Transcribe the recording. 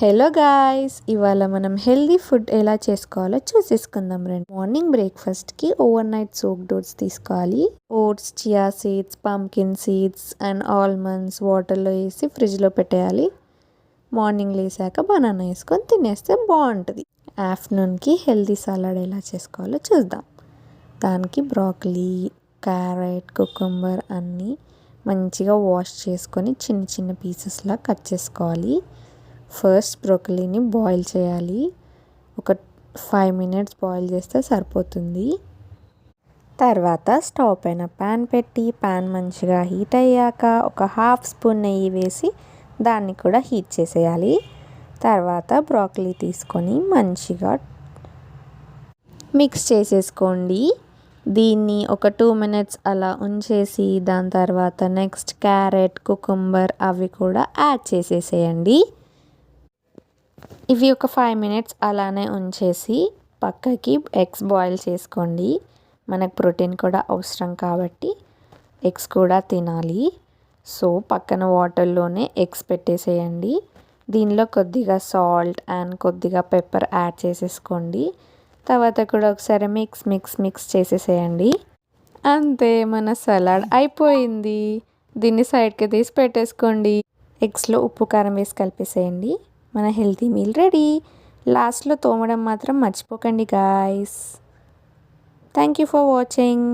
Hello guys, ఇవాళ మనం healthy food ఎలా చేసుకోవాలో చూసేసుకుందాం రండి. మార్నింగ్ బ్రేక్ఫాస్ట్కి ఓవర్ నైట్ సోక్డ్ ఓట్స్ తీసుకోవాలి. Oats, chia seeds, pumpkin seeds and almonds వాటర్లో వేసి ఫ్రిడ్జ్లో పెట్టేయాలి. మార్నింగ్ లేసాక బనానా వేసుకొని తినేస్తే బాగుంటుంది. ఆఫ్టర్నూన్కి హెల్దీ సలాడ్ ఎలా చేసుకోవాలో చూద్దాం. దానికి బ్రాకలీ, క్యారెట్, కుకుంబర్ అన్నీ మంచిగా వాష్ చేసుకొని చిన్న చిన్న పీసెస్లా కట్ చేసుకోవాలి. ఫస్ట్ బ్రోకలీని బాయిల్ చేయాలి. ఒక 5 minutes బాయిల్ చేస్తే సరిపోతుంది. తర్వాత స్టవ్ పైన ప్యాన్ పెట్టి ప్యాన్ మంచిగా హీట్ అయ్యాక ఒక 1/2 స్పూన్ నెయ్యి వేసి దాన్ని కూడా హీట్ చేసేయాలి. తర్వాత బ్రోకలీ తీసుకొని మంచిగా మిక్స్ చేసేసుకోండి. దీన్ని ఒక 2 minutes అలా ఉంచేసి దాని తర్వాత నెక్స్ట్ క్యారెట్, కుకుంబర్ అవి కూడా యాడ్ చేసేసేయండి. ఇవి ఒక 5 minutes అలానే ఉంచేసి పక్కకి ఎగ్స్ బాయిల్ చేసుకోండి. మనకు ప్రోటీన్ కూడా అవసరం కాబట్టి ఎగ్స్ కూడా తినాలి. సో పక్కన వాటర్లోనే ఎగ్స్ పెట్టేసేయండి. దీనిలో కొద్దిగా సాల్ట్ అండ్ కొద్దిగా పెప్పర్ యాడ్ చేసేసుకోండి. తర్వాత కూడా ఒకసారి మిక్స్ చేసేసేయండి. అంతే, మన సలాడ్ అయిపోయింది. దీన్ని సైడ్కి తీసి పెట్టేసుకోండి. ఎగ్స్లో ఉప్పు కారం వేసి కలిపేసేయండి. మన హెల్తీ మీల్ రెడీ. లాస్ట్లో తోమడం మాత్రం మర్చిపోకండి guys. Thank you for watching.